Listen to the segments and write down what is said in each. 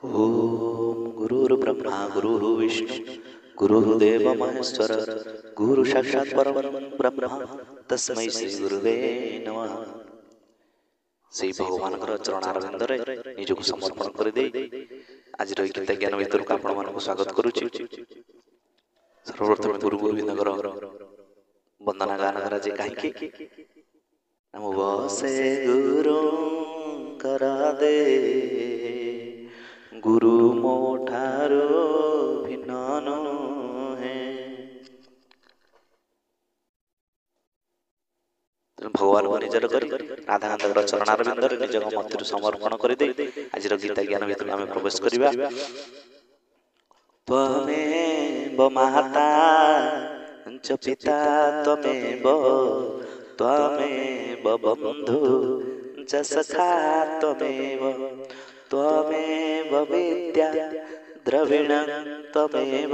ओम गुरुर्ब्रह्मा गुरुर्विष्णु गुरुर्देव महेश्वर गुरु साक्षात् परम ब्रह्म तस्मै श्री गुरुवे नमः। से भगवान चरणारविंदरे निजक समर्पण कर दे आज गीता ज्ञान भीतर आपण मानक स्वागत करुछि। सर्वप्रथम गुरु गोविंदकर वंदना गान कराजे काहे नमो बसे गुरु करा दे गुरु मोठारो भिन्न है। भगवान को निजर कर राधाकांत चरणारविंद निज मत समर्पण कर दे आज गीता ज्ञान भीतर आम प्रवेश करवा। त्वमेव माता च पिता त्वमेव त्वमेव बंधु च सखा त्वमेव त्वमेव विद्या द्रविण त्वमेव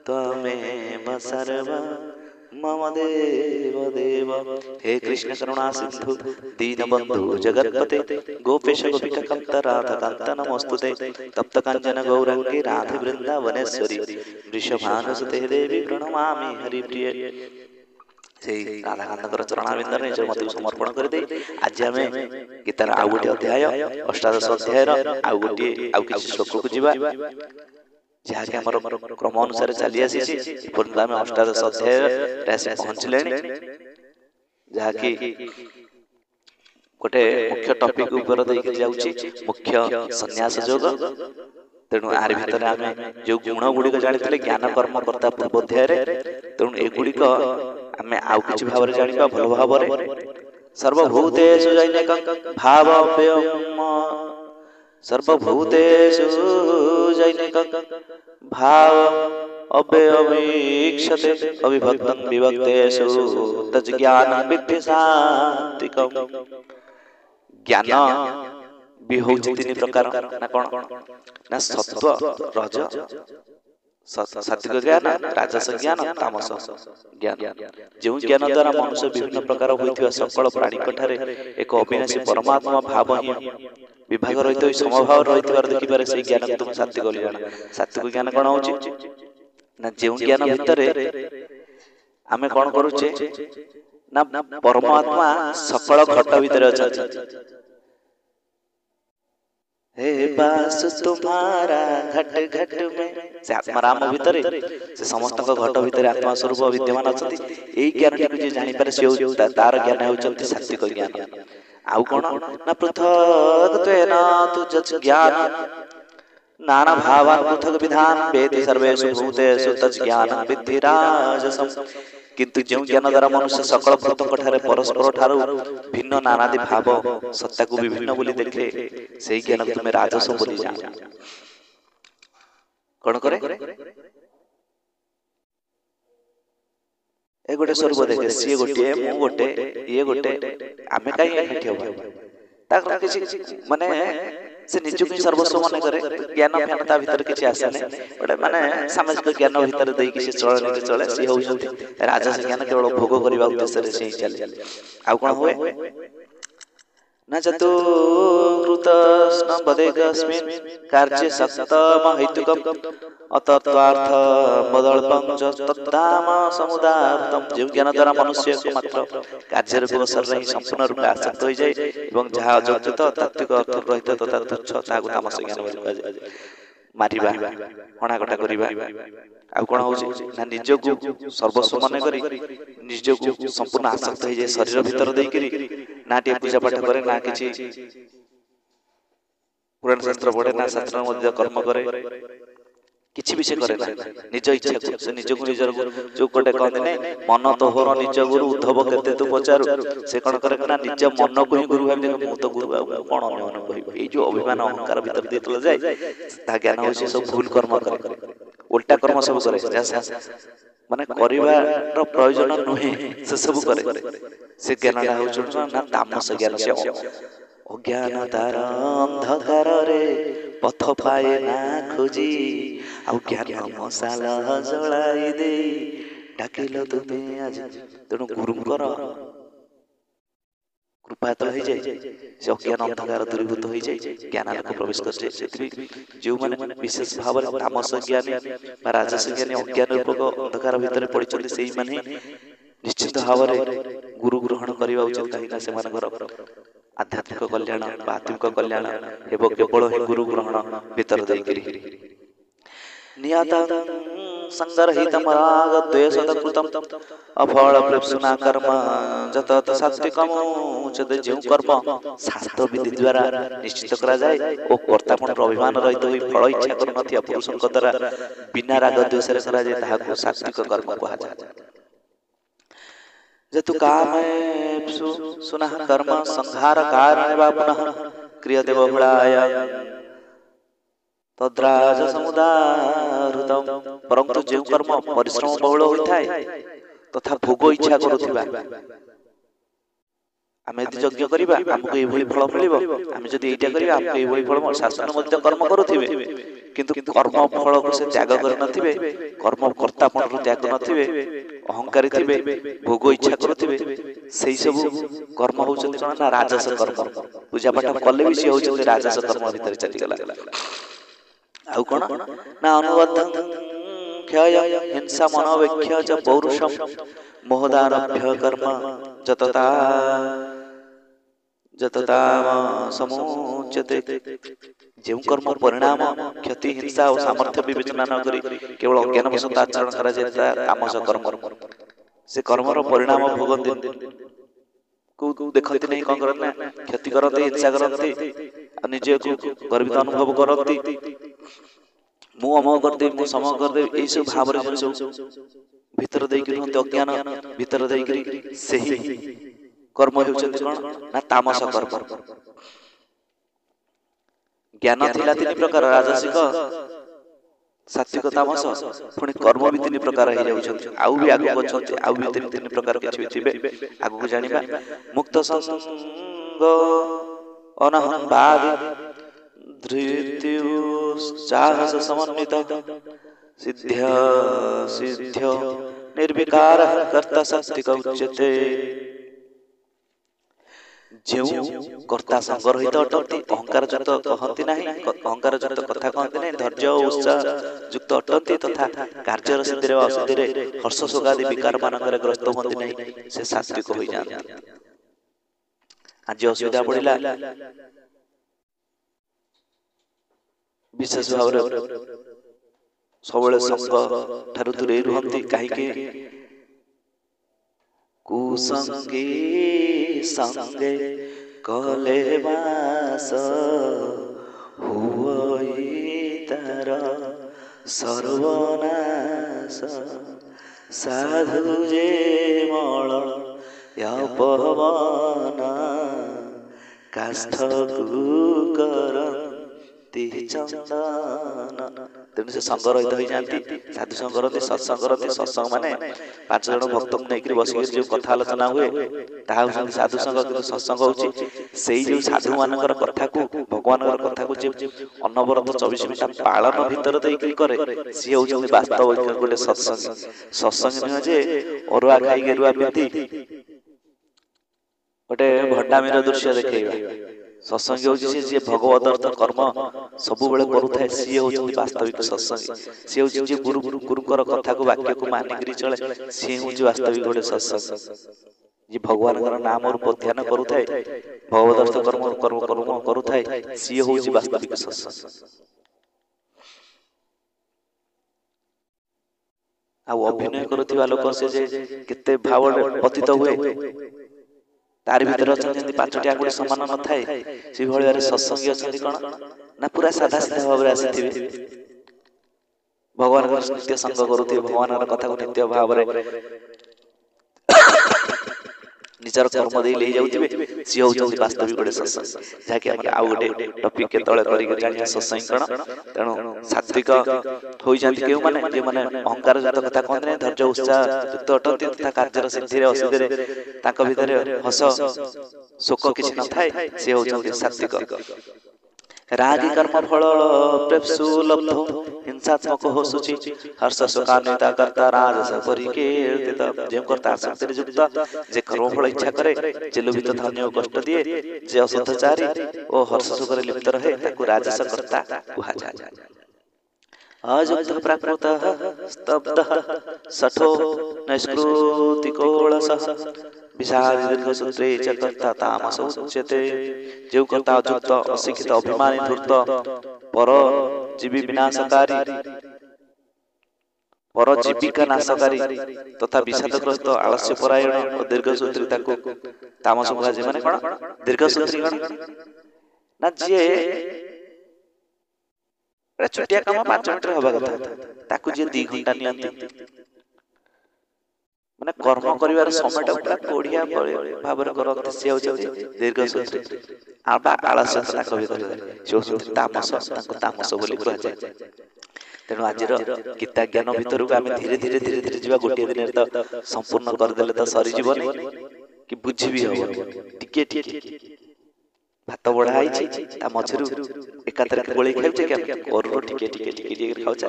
त्वमेव सर्व मम देव देव। हे कृष्ण करुणा सिंधु दीनबंधु जगत्पते गोपेश गोपिका कांत राधा कांत नमोस्तुते तप्त कांचन गौरंगी राधे वृंदावनेश्वरी वृषभानुसुते देवी प्रणमामि हरिप्रिय। से राधाकांत चरणारविंद निज मत समर्पण कर दे आज आम गीतार आउ गोटे अध्याय अष्टादश अध्यायर आउ गोटे आउ किछि श्लोक को जीवा जहाँकि आम क्रम अनुसार चली आसी आम अष्टादश अध्याय पहुँचले जहाँकि गोटे मुख्य टॉपिक ऊपर मुख्य संन्यास योग। तेणु आर भितर आम जो गुण गुड़िक जानी ज्ञान कर्म कर्ता पूर्वोध्याय तेणु एगुड़िक आम आउ किछि भाव जानिबा भल भाव सर्वभूतेषु जैनिकं भावव्ययम् सर्वभूतेषु जैनिकं भाव अव्ययमीक्षते अविभक्तं विभक्तेषु तज्ज्ञानं विद्धि सात्विकम्। ज्ञान भी होछि तीन प्रकार ना कोन ना सत्व रज सात्विक ज्ञान राजस ज्ञान तामस ज्ञान। जो ज्ञान द्वारा मनुष्य विभिन्न प्रकार होइथिबा सकल प्राणी कठारे एक अविनाशी परमात्मा भाव ही विभाग रहित समभाव रहितबार देखिबारे से ज्ञान को तुम सात्विक बोली जाना। सात्विक ज्ञान कोन होछि ना जो ज्ञान भितरे आमे कोन करूचे ना परमात्मा सकल घट भितरे अछि। हे बास तुम्हारा घट घट में से आत्मा राम भितरे से समस्त घट भितरे आत्मा स्वरूप विद्यमान अछंती। एई ज्ञान को जे जानि पारे से तार ज्ञान होचंती सात्विक ज्ञान। आउ कोन ना पृथक त्वेन तुझ ज्ञान नाना भावान पृथक विधान वेति सर्वेषु भूतेषु तज् ज्ञान विद्धि राजसम्। किंतु जो ज्ञान द्वारा मनुष्य सकल भूतों ठारे परस्पर ठारू भिन्न नानादि भाव सत्ता को विभिन्न बोली देखे से ज्ञान को तुम राजस बोली जान। कौन करे ए गोटे स्वरूप देखे सी गोटे मु गोटे ये गोटे आमे काई एठी हो ता किछि माने से निजु की सर्वस्व मन करे ज्ञान ज्ञान ता भीतर किछि आसे नै गोटे माने सामाजिक ज्ञान भीतर देई कि चले चले सी होउछंती राजस ज्ञान केवल भोग करबा उद्देश्य रे से चले। आ कोन होए न जतो कृतस्न बदेकस्मिन् कार्ये सप्तम हेतुकम् अतत्वार्थ बदल्पं च तत्ताम समुदायर्थम। जो ज्ञान द्वारा मनुष्य को मात्र कार्य रूप अवसर ही संपूर्ण रूप आसक्त हो जाए एवं जहाँ अजोचित तात्विक अर्थ रहित तथा तुच्छ ताकू तामस ज्ञान बोली कुहाଯାଏ। मारिबा हणाकटा करिबा आ कोन होछि ना निजको सर्वस्व मन करी निजको संपूर्ण आसक्त हो जाए शरीर भीतर देई करी ना टे पूजा पाठ करे ना किछि पुराण शास्त्र पढ़े ना शास्त्र मध्य कर्म करे किछि भी से करे ना निज इच्छा को से निज को निजर जो कोटे कहते ने मन तोहर निज गुरु उद्धव केते तू पचारु से कोन करे ना निज मन को ही गुरु भाबे मु तो गुरु कोन अन्य मन कहबो। ए जो अभिमान अहंकार भीतर देतल जाय ता ज्ञान होछि सब भूल कर्म करे उल्टा कर्म सब करे माने करिवा रो प्रयोजन नहे से सब करे से ज्ञान होछि ना तामस ज्ञान से अज्ञान तार अंधकार रे पथ पाए ना खोजी आ ज्ञान मसाला जलाई दे डाकिल तुमे आज। तेणु गुरुंकर ରୂପାୟତଳ ହେଇଯାଏ, ସେ ଅଜ୍ଞାନ ଅନ୍ଧକାର ଦୂରୀଭୂତ ହେଇଯାଏ, ଜ୍ଞାନ ଲୋକ ପ୍ରବେଶ କରିଯାଏ। ସେଥିପାଇଁ ଯେଉଁମାନେ ବିଶେଷ ଭାବରେ ତାମସ ଜ୍ଞାନୀ ବା ରାଜସ ଜ୍ଞାନୀ ଅଜ୍ଞାନ ରୂପକ ଅନ୍ଧକାର ଭିତରେ ପଡ଼ିଛନ୍ତି, ସେଇମାନେ ନିଶ୍ଚିତ ଭାବରେ ଗୁରୁ ଗ୍ରହଣ କରିବା ଉଚିତ। କାହିଁକିନା ସେମାନଙ୍କର ଆଧ୍ୟାତ୍ମିକ କଲ୍ୟାଣ ବା ଆତ୍ମିକ କଲ୍ୟାଣ ହେବ କେବଳ ହିଁ ଗୁରୁ ଗ୍ରହଣ ଭିତର ଦେଇକିରି। ନିୟତଂ ସଂଗରହିତଂ ରାଗ ଦ୍ୱେଷତ କୃତଂ ଅଫଳ ପ୍ରେପ୍ସୁନା କର୍ମ ଯତତ ସାତ୍ବିକଂ ଉଚ୍ୟତେ। ଯେଉଁ କର୍ମ ଶାସ୍ତ୍ର ବିଧି ଦ୍ୱାରା ନିଶ୍ଚିତ କରାଯାଏ ଓ କର୍ତ୍ତାପଣର ଅଭିମାନ ରହିତ ହୋଇ ଫଳ ଇଚ୍ଛା କରୁନଥିବା ପୁରୁଷଙ୍କ ଦ୍ୱାରା ବିନା ରାଗ ଦ୍ୱେଷରେ କରାଯାଏ, ତାହାକୁ ସାତ୍ବିକ କର୍ମ କୁହାଯାଏ। ଯେତୁ କାମେପ୍ସୁ ସୁନଃ କର୍ମ ସଂହାର କାରଣେ ବା ପୁନଃ କ୍ରିୟତେ ବହୁଳାୟ ତଦ୍ରାଜ ସମୁଦାହୃତଂ। ପରନ୍ତୁ ଯେଉଁ କର୍ମ ପରିଶ୍ରମ ବହୁଳ ହୋଇଥାଏ ତଥା ଭୋଗ ଇଚ୍ଛା କରୁଥିବା, ଆମେ ଯଦି ଯଜ୍ଞ କରିବା ଆମକୁ ଏଇଭଳି ଫଳ ମିଳିବ, ଆମେ ଯଦି ଏଇଟା କରିବା ଆମକୁ ଏଇଭଳି ଫଳ ମିଳିବ, ଶାସନ ମଧ୍ୟ କର୍ମ କରୁଥିବେ କିନ୍ତୁ କର୍ମ ଫଳକୁ ସେ ତ୍ୟାଗ କରିନଥିବେ, କର୍ମ କର୍ତ୍ତାପଣରୁ ତ୍ୟାଗ ନଥିବେ, ଅହଙ୍କାରୀ ଥିବେ, ଭୋଗ ଇଚ୍ଛା କରୁଥିବେ, ସେଇ ସବୁ କର୍ମ ହଉଛନ୍ତି କଣ ନା ରାଜସ କର୍ମ। ପୂଜାପାଠ କଲେ ବି ସିଏ ହଉଛନ୍ତି ରାଜସ କର୍ମ ଭିତରେ ଚାଲିଗଲା। ଆଉ କଣ ନା ଅନୁବଦ୍ଧଂ କ୍ଷୟ ହିଂସା ମନୋବେକ୍ଷ ଚ ପୌରୁଷಂ ମୋହଦାରଭ୍ୟ କର୍ମ ଯତତା ଯତତାମ ସମୁଚ୍ୟତେ। ଯେଉଁ କର୍ମ ପରିଣାମ କ୍ଷତି ହିଂସା ଓ ସାମର୍ଥ୍ୟ ବିବେଚନା ନ କରି କେବଳ ଅଜ୍ଞାନବଶତଃ ଆଚରଣ କରାଯାଏ, ତାମସ କର୍ମ। ସେ କର୍ମର ପରିଣାମ ଭୋଗନ୍ତି, ଦେଖନ୍ତି ନାହିଁ, କଣ କରନ୍ତି ନା କ୍ଷତି କରନ୍ତି, ହିଂସା କରନ୍ତି, ଆଉ ନିଜକୁ ଗର୍ବିତ ଅନୁଭବ କରନ୍ତି, ମୁଁ ଅମକ କରିଦେବି, ମୁଁ ସମକ କରିଦେବି, ଏଇସବୁ ଭାବରେ ସବୁ ଭିତରେ ଦେଇକି ରୁହନ୍ତି, ଅଜ୍ଞାନ ଭିତରେ ଦେଇକରି ସେହି କର୍ମ ହେଉଛନ୍ତି କଣ ନା ତାମସ କର୍ମ। ଜ୍ଞାନ ଥିଲା ତିନି ପ୍ରକାର, ରାଜସିକ, ସାତ୍ବିକ, ତାମସ, ପୁଣି କର୍ମ ବି ତିନି ପ୍ରକାର ହେଇଯାଉଛନ୍ତି। ଆଉ ବି ଆଗକୁ ଅଛନ୍ତି, ଆଉ ବି ତିନି ପ୍ରକାର କିଛି ବି ଥିବେ, ଆଗକୁ ଜାଣିବା। ମୁକ୍ତ ସଙ୍ଗ ଅନହଂବାଦି ଧୃତ୍ୟୁତ୍ସାହସ ସମନ୍විତ ସିଦ୍ଧ୍ୟ ସିଦ୍ଧ୍ୟ ନିର୍ବିକାର କର୍ତ୍ତା ସାତ୍ବିକ ଉଚ୍ୟତେ। ଯେଉଁ କର୍ତ୍ତା ସଂଗରହିତ ଅଟନ୍ତି, ଅହଙ୍କାର ଯୁକ୍ତ କହନ୍ତି ନାହିଁ, ଅହଙ୍କାର ଯୁକ୍ତ କଥା କହନ୍ତି ନାହିଁ, ଧୈର୍ଯ୍ୟ ଓ ଉତ୍ସାହ ଯୁକ୍ତ ଅଟନ୍ତି ତଥା କାର୍ଯ୍ୟର ସିଦ୍ଧିରେ ବା ଅସିଦ୍ଧିରେ ହର୍ଷ ଶୋକାଦି ବିକାର ମାନଙ୍କରେ ଗ୍ରସ୍ତ ହୁଅନ୍ତି ନାହିଁ, ସେ ସାତ୍ବିକ ହୋଇଯାଆନ୍ତି। ଆଜି ଅସୁବିଧା ପଡ଼ିଲା, ବିଶେଷ ଭାବରେ ସବୁବେଳେ ସଂଘ ଠାରୁ ଦୂରେଇ ରୁହନ୍ତି। କାହିଁକି? କୁସଙ୍ଗୀ ସଙ୍ଗେ କଲେ ବାସ ହୁଇ ତାର ସର୍ବନାଶ। ସାଧୁ ଯେ ମଳ ୟପବନ କାଷ୍ଠକୁ କରନ୍ତି ଚନ୍ଦନ। ତେଣୁ ସେ ସଂଘ ରହିତ ହେଇଯାଆନ୍ତି, ସାଧୁ ସଂଘ କରନ୍ତି, ସତ୍ସଙ୍ଗ କରନ୍ତି। ସତ୍ସଙ୍ଗ ମାନେ 5 ଜଣ ଭକ୍ତଙ୍କୁ ନେଇକରି ବସିକରି ଯେଉଁ କଥା ଆଲୋଚନା ହୁଏ ତାହା ହେଉଛନ୍ତି ସାଧୁ ସଂଘ। କିନ୍ତୁ ସତ୍ସଙ୍ଗ ହଉଛି ସେଇ ଯେଉଁ ସାଧୁ ମାନଙ୍କର କଥାକୁ, ଭଗବାନଙ୍କର କଥାକୁ ଯେ ଅନବରତ 24 ଘଣ୍ଟା ପାଳନ ଭିତରେ ଦେଇକରି କରେ, ସିଏ ହଉଛନ୍ତି ବାସ୍ତବିକ ଗୋଟେ ସତ୍ସଙ୍ଗୀ। ସତ୍ସଙ୍ଗୀ ନୁହେଁ ଯେ ଅରୁଆ ଖାଇ ଗେରୁଆ ପିନ୍ଧି ଗୋଟେ ଭଣ୍ଡାମିର ଦୃଶ୍ୟ ଦେଖେଇବା। ସତ୍ସଙ୍ଗୀ ହଉଛି ସେ ଯିଏ ଭଗବତ ଅର୍ଥ କର୍ମ ସବୁବେଳେ କରୁଥାଏ, ସିଏ ହଉଛନ୍ତି ବାସ୍ତବିକ ସତ୍ସଙ୍ଗୀ। ସିଏ ହଉଛି ଯିଏ ଗୁରୁଙ୍କର କଥାକୁ, ବାକ୍ୟକୁ ମାନିକିରି ଚଳେ, ସିଏ ହଉଛି ବାସ୍ତବିକ ଗୋଟେ ସତ୍ସଙ୍ଗୀ। ଯିଏ ଭଗବାନଙ୍କର ନାମ ରୂପ ଧ୍ୟାନ କରୁଥାଏ, ଭଗବତ ଅର୍ଥ କର୍ମ କରୁଥାଏ, ସିଏ ହଉଛି ବାସ୍ତବିକ ସତ୍ସଙ୍ଗୀ। ଆଉ ଅଭିନୟ କରୁଥିବା ଲୋକ ସେ ଯେ କେତେ ଭାବରେ ପତିତ ହୁଏ, ତାରି ଭିତରେ ଅଛନ୍ତି ଯେମିତି 5ଟି ଆଙ୍ଗୁଳି ସମାନ ନଥାଏ, ସେଭଳି ଭାବରେ ସତ୍ସଙ୍ଗୀ ଅଛନ୍ତି କଣ ନା ପୁରା ସାଧା ସିଧା ଭାବରେ ଆସିଥିବେ, ଭଗବାନଙ୍କର ନିତ୍ୟ ସଙ୍ଗ କରୁଥିବେ, ଭଗବାନଙ୍କର କଥାକୁ ନିତ୍ୟ ଭାବରେ ନିଜର କର୍ମ ଦେଇ ନେଇ ଯାଉଥିବେ, ସିଏ ହଉଛନ୍ତି ବାସ୍ତବିକ ଗୋଟେ ସତ୍ସଙ୍ଗୀ। ଯାହାକି ଆମେ ଆଉ ଗୋଟେ ଟପିକ କେତେବେଳେ କରିକି ଜାଣିବା ସତ୍ସଙ୍ଗୀ କଣ। ତେଣୁ ସାତ୍ବିକ ହୋଇଯାନ୍ତି କେଉଁମାନେ, ଯେଉଁମାନେ ଅହଙ୍କାର ଯୁକ୍ତ କଥା କହନ୍ତି ନାହିଁ, ଧୈର୍ଯ୍ୟ ଉତ୍ସାହ ଯୁକ୍ତ ଅଟନ୍ତି ତଥା କାର୍ଯ୍ୟର ସିଦ୍ଧିରେ ଅସିଦ୍ଧିରେ ତାଙ୍କ ଭିତରେ ହସ ଶୋକ କିଛି ନଥାଏ, ସେ ହଉଛନ୍ତି ସାତ୍ବିକ। रागी कर्म फल प्रेप्सु लब्धो हिंसात्मक हो शुचि हर्ष शोकान्विता करता राजस परिकीर्तित जो करता आसक्ति युक्त जे कर्म फल इच्छा करे जे लोभित धन्य कष्ट दिए जे असुद्धचारी ओ हर्ष शोक लिप्त रहे ताकू राजस कर्ता कुहाଯାଏ। अयुक्त प्राकृत स्तब्ध सठो नैष्कृतिकोलस विषादी दीर्घसूत्रे च कर्ता तामस उच्यते जो कर्ता अयुक्त अशिक्षित अभिमानी धूर्त पर जीवी विनाशकारी पर जीविका नाशकारी तथा विषादग्रस्त आलस्य परायण और दीर्घसूत्री ताकू तामस कुहाଯାଏ। माने कोन दीर्घसूत्री कोन ना जे छोटिया काम 5 मिनट हवा कथा ताकू जे 2 घंटा नियंती माने कर्म करिवार समयटा पूरा कोढ़िया भाବରେ करते से होचे दीर्घसूत्री आबा आलस्य ताक भितर से तामस ताकू तामस बोली कुहा जाय। तेणु आज गीता ज्ञान भितर को आम धीरे धीरे धीरे धीरे जीवा गोटे दिन तो संपूर्ण करदेले तो सरी जीवन कि बुझी भी हो टिके टिके भात बड़ा ता मझरू एकातर गोली खाऊचे कि कोररो टिके टिके टिके टिके खाऊचा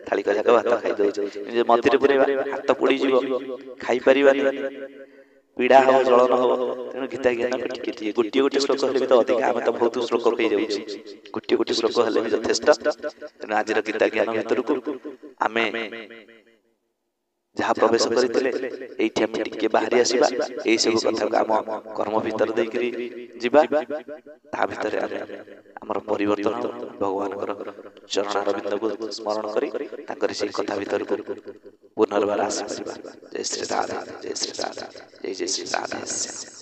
थाली का जाक भात खाई दउछ जे मथिरे पुरे हाथ पड़ी जीवो खाई परिबानी पीड़ा हो जलन हो। तेणु गीता ज्ञान टिके टिके गोटे गोटे श्लोक हेले भी तो अधिक आम तो बहुत श्लोक कही जाउछि गोटे गोटे श्लोक हेले भी यथेष्ट। तेणु आज गीता ज्ञान भितर को आमे जहाँ प्रवेश करते एठी हम टिके बाहरी आसीबा एई सब कथा को आम कर्म भीतर देई करी जीवा ता भीतर हमर परिवर्तन भगवान चरण अरविंद को स्मरण करी तांकर से कथा भीतर को पुनर्बार आसी परिबा। जय श्री राधे जय श्री राधे जय जय श्री राधे।